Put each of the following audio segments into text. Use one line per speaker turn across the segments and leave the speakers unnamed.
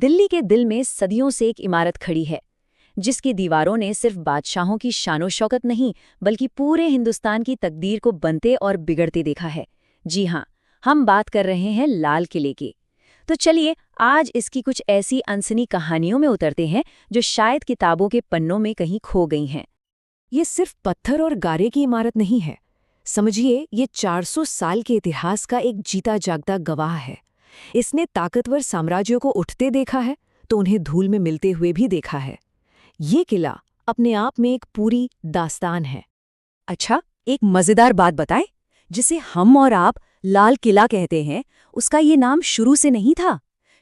दिल्ली के दिल में सदियों से एक इमारत खड़ी है, जिसकी दीवारों ने सिर्फ बादशाहों की शानो शौकत नहीं, बल्कि पूरे हिंदुस्तान की तकदीर को बनते और बिगड़ते देखा है। जी हाँ, हम बात कर रहे हैं लाल किले की। तो चलिए, आज इसकी कुछ ऐसी अनसनी कहानियों में उतरते हैं, जो शायद किताबों के पन्नों में कहीं खो गई हैं।
ये सिर्फ पत्थर और गारे की इमारत नहीं है। समझिए, ये 400 साल के इतिहास का एक जीता जागता गवाह है। इसने ताकतवर साम्राज्यों को उठते देखा है, तो उन्हें धूल में मिलते हुए भी देखा है। ये किला अपने आप में एक पूरी दास्तान है।
अच्छा, एक मजेदार बात बताएं। जिसे हम और आप लाल किला कहते हैं, उसका ये नाम शुरू से नहीं था।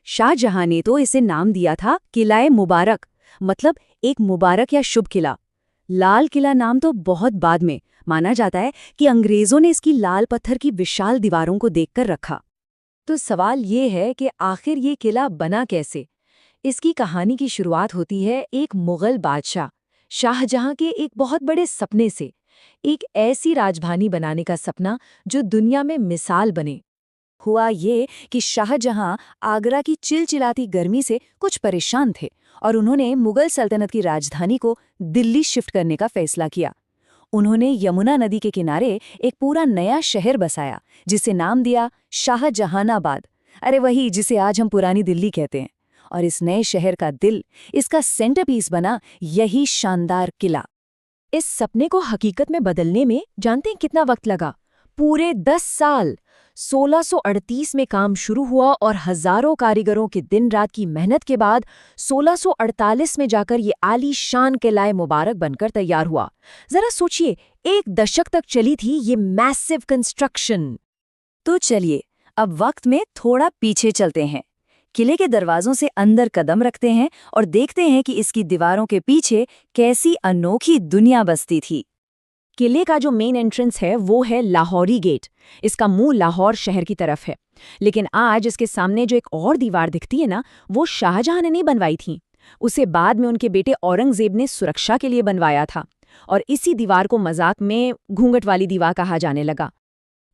शाहजहां ने तो इसे नाम दिया था किला-ए मुबारक, मतलब एक मुबारक या शुभ किला। लाल किला नाम तो बहुत बाद में। माना जाता है कि अंग्रेजों ने इसकी लाल पत्थर की विशाल दीवारों को देखकर रखा। तो सवाल ये है कि आखिर ये किला बना कैसे। इसकी कहानी की शुरुआत होती है एक मुगल बादशाह शाहजहां के एक बहुत बड़े सपने से। एक ऐसी राजधानी बनाने का सपना जो दुनिया में मिसाल बने।
हुआ ये कि शाहजहां आगरा की चिलचिलाती गर्मी से कुछ परेशान थे और उन्होंने मुगल सल्तनत की राजधानी को दिल्ली शिफ्ट करने का फैसला किया। उन्होंने यमुना नदी के किनारे एक पूरा नया शहर बसाया, जिसे नाम दिया शाहजहानाबाद। अरे वही जिसे आज हम पुरानी दिल्ली कहते हैं। और इस नए शहर का दिल, इसका सेंटरपीस बना यही शानदार किला। इस सपने को हकीकत में बदलने में जानते हैं कितना वक्त लगा? पूरे 10 साल। 1638 में काम शुरू हुआ और हजारों कारीगरों के दिन रात की मेहनत के बाद 1648 में जाकर ये आलीशान किला मुबारक बनकर तैयार हुआ। जरा सोचिए, 1 दशक तक चली थी ये मैसिव कंस्ट्रक्शन।
तो चलिए, अब वक्त में थोड़ा पीछे चलते हैं। किले के दरवाजों से अंदर कदम रखते हैं और देखते हैं कि इसकी दीवारों के पीछे कैसी अनोखी दुनिया बसती थी।
किले का जो मेन एंट्रेंस है वो है लाहौरी गेट। इसका मुंह लाहौर शहर की तरफ है। लेकिन आज इसके सामने जो एक और दीवार दिखती है ना, वो शाहजहां ने नहीं बनवाई थी। उसे बाद में उनके बेटे औरंगजेब ने सुरक्षा के लिए बनवाया था। और इसी दीवार को मजाक में घूंघट वाली दीवार कहा जाने लगा।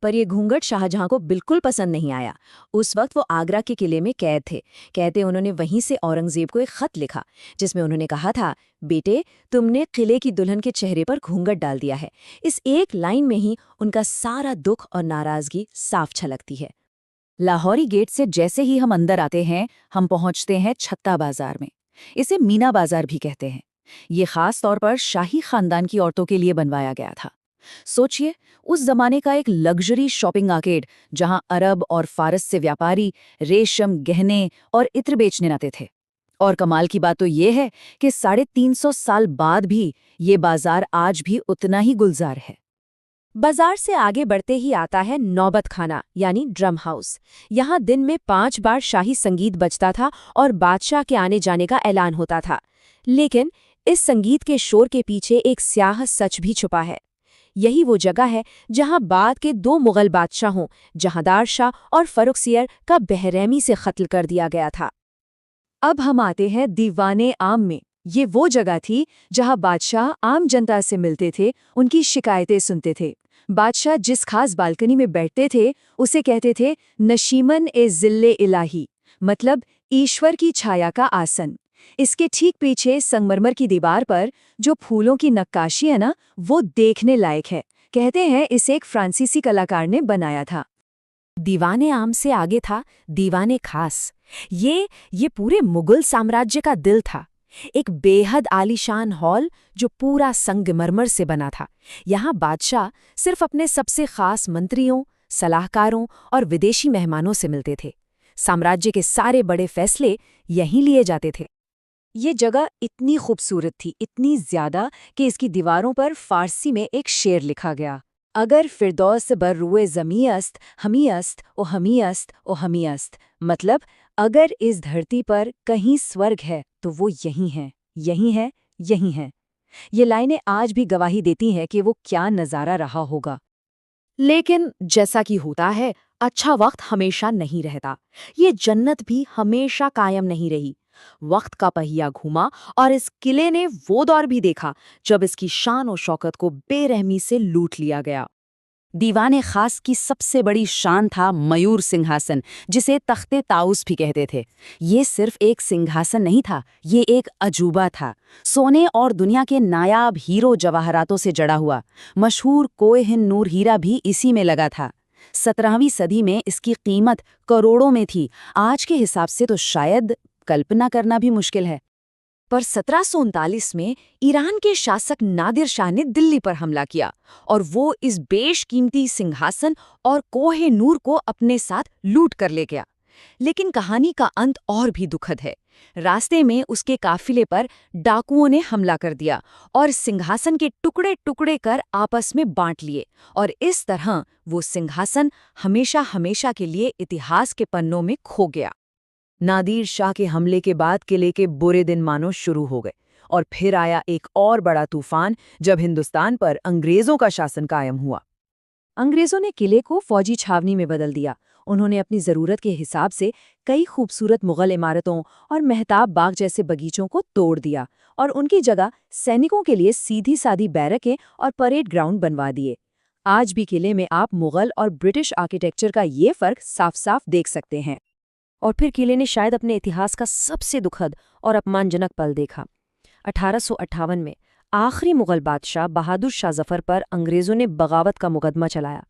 पर यह घूंघट शाहजहां को बिल्कुल पसंद नहीं आया। उस वक्त वो आगरा के किले में कैद थे। कहते उन्होंने वहीं से औरंगजेब को एक खत लिखा, जिसमें उन्होंने कहा था, बेटे, तुमने किले की दुल्हन के चेहरे पर घूंघट डाल दिया है। इस एक लाइन में ही उनका सारा दुख और नाराजगी साफ छलकती है।
लाहौरी गेट से जैसे ही हम अंदर आते हैं, हम पहुंचते हैं छत्ता बाजार में। इसे मीना बाजार भी कहते हैं। ये खास तौर पर शाही खानदान की औरतों के लिए बनवाया गया था। सोचिए, उस जमाने का एक लग्जरी शॉपिंग आर्केड, जहां अरब और फारस से व्यापारी रेशम, गहने और इत्र बेचने आते थे। और कमाल की बात तो ये है कि 350 साल बाद भी ये बाजार आज भी उतना ही गुलजार है।
बाजार से आगे बढ़ते ही आता है नौबत खाना, यानी ड्रम हाउस। यहाँ दिन में 5 बार शाही संगीत बजता था और बादशाह के आने जाने का ऐलान होता था। लेकिन इस संगीत के शोर के पीछे एक स्याह सच भी छुपा है। यही वो जगह है जहां बाद के 2 मुगल बादशाहों, जहांदार शाह और फर्रुखसियर का बेरहमी से कत्ल कर दिया गया था। अब हम आते हैं दीवाने आम में। ये वो जगह थी जहां बादशाह आम जनता से मिलते थे, उनकी शिकायतें सुनते थे। बादशाह जिस खास बालकनी में बैठते थे, उसे कहते थे नशीमन ए जिल्ले इलाही, मतलब ईश्वर की छाया का आसन। इसके ठीक पीछे संगमरमर की दीवार पर जो फूलों की नक्काशी है ना, वो देखने लायक है। कहते हैं इसे एक फ्रांसीसी कलाकार ने बनाया था।
दीवाने आम से आगे था दीवाने खास। ये पूरे मुगल साम्राज्य का दिल था। एक बेहद आलीशान हॉल जो पूरा संगमरमर से बना था। यहाँ बादशाह सिर्फ अपने सबसे खास मंत्रियों, सलाहकारों और विदेशी मेहमानों से मिलते थे। साम्राज्य के सारे बड़े फैसले यहीं लिए जाते थे।
ये जगह इतनी खूबसूरत थी, इतनी ज्यादा कि इसकी दीवारों पर फारसी में एक शेर लिखा गया, अगर फिरदौस बर्रुए ज़मीअस्त हमीअस्त ओ हमीअस्त ओ हमीअस्त, मतलब अगर इस धरती पर कहीं स्वर्ग है तो वो यहीं है, यहीं है, यहीं है। ये लाइनें आज भी गवाही देती हैं कि वो क्या नज़ारा रहा होगा।
लेकिन जैसा कि होता है, अच्छा वक्त हमेशा नहीं रहता। ये जन्नत भी हमेशा कायम नहीं रही। वक्त का पहिया घूमा और इस किले ने वो दौर भी देखा जब इसकी शान और शौकत को बेरहमी से लूट लिया गया। दीवाने खास की सबसे बड़ी शान था मयूर सिंहासन, जिसे तख्ते ताउस भी कहते थे। ये सिर्फ एक सिंहासन नहीं था, ये एक अजूबा था। सोने और दुनिया के नायाब हीरो जवाहरातों से जड़ा हुआ। मशहूर कोह-ए-नूर हीरा भी इसी में लगा था। 17वीं सदी में इसकी कीमत करोड़ों में थी। आज के हिसाब से तो शायद कल्पना करना भी मुश्किल है।
पर 1739 में ईरान के शासक नादिर शाह ने दिल्ली पर हमला किया और वो इस बेशकीमती सिंहासन और कोहे नूर को अपने साथ लूट कर ले गया। लेकिन कहानी का अंत और भी दुखद है। रास्ते में उसके काफिले पर डाकुओं ने हमला कर दिया और सिंहासन के टुकड़े टुकड़े कर आपस में बांट लिए, और इस तरह वो सिंहासन हमेशा हमेशा के लिए इतिहास के पन्नों में खो गया।
नादिर शाह के हमले के बाद किले के बुरे दिन मानो शुरू हो गए, और फिर आया एक और बड़ा तूफान जब हिंदुस्तान पर अंग्रेजों का शासन कायम हुआ।
अंग्रेजों ने किले को फौजी छावनी में बदल दिया। उन्होंने अपनी जरूरत के हिसाब से कई खूबसूरत मुगल इमारतों और मेहताब बाग जैसे बगीचों को तोड़ दिया और उनकी जगह सैनिकों के लिए सीधी सादी बैरकें और परेड ग्राउंड बनवा दिए। आज भी किले में आप मुगल और ब्रिटिश आर्किटेक्चर का ये फर्क साफ साफ देख सकते हैं। और फिर किले ने शायद अपने इतिहास का सबसे दुखद और अपमानजनक पल देखा। 1858 में आखिरी मुगल बादशाह बहादुर शाह जफर पर अंग्रेजों ने बगावत का मुकदमा चलाया।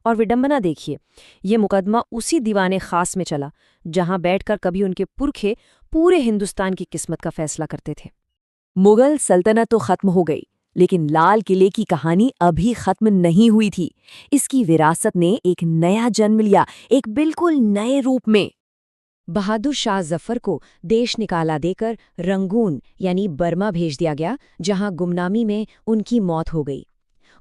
और विडंबना देखिए, ये मुकदमा उसी दीवाने खास में चला जहां बैठकर कभी उनके पुरखे पूरे हिंदुस्तान की किस्मत का फैसला करते थे।
मुगल सल्तनत तो खत्म हो गई, लेकिन लाल किले की कहानी अभी खत्म नहीं हुई थी। इसकी विरासत ने एक नया जन्म लिया, एक बिल्कुल नए रूप में।
बहादुर शाह जफर को देश निकाला देकर रंगून यानी बर्मा भेज दिया गया, जहां गुमनामी में उनकी मौत हो गई।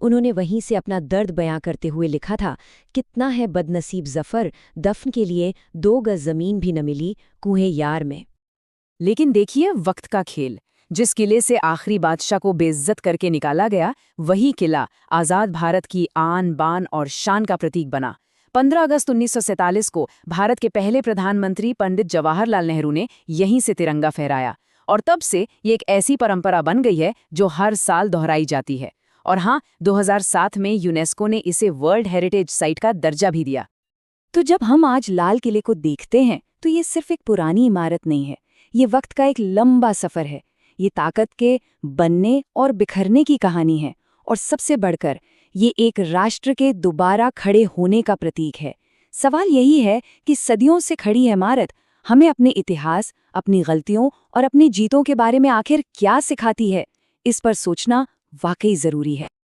उन्होंने वहीं से अपना दर्द बयां करते हुए लिखा था, कितना है बदनसीब जफर, दफन के लिए 2 गज जमीन भी न मिली कुएं यार में।
लेकिन देखिए वक्त का खेल। जिस किले से आखिरी बादशाह को बेइज्जत करके निकाला गया, वही किला आज़ाद भारत की आन बान और शान का प्रतीक बना। 15 अगस्त 1947 को भारत के पहले प्रधानमंत्री पंडित जवाहरलाल नेहरू ने यहीं से तिरंगा फहराया, और तब से ये एक ऐसी परंपरा बन गई है जो हर साल दोहराई जाती है। और हाँ, 2007 में यूनेस्को ने इसे वर्ल्ड हेरिटेज साइट का दर्जा भी दिया।
तो जब हम आज लाल किले को देखते हैं तो ये सिर्फ एक पुरानी इमारत नहीं है, ये वक्त का एक लंबा सफर है। ये ताकत के बनने और बिखरने की कहानी है, और सबसे बढ़कर ये एक राष्ट्र के दोबारा खड़े होने का प्रतीक है। सवाल यही है कि सदियों से खड़ी इमारत हमें अपने इतिहास, अपनी गलतियों और अपनी जीतों के बारे में आखिर क्या सिखाती है। इस पर सोचना वाकई जरूरी है।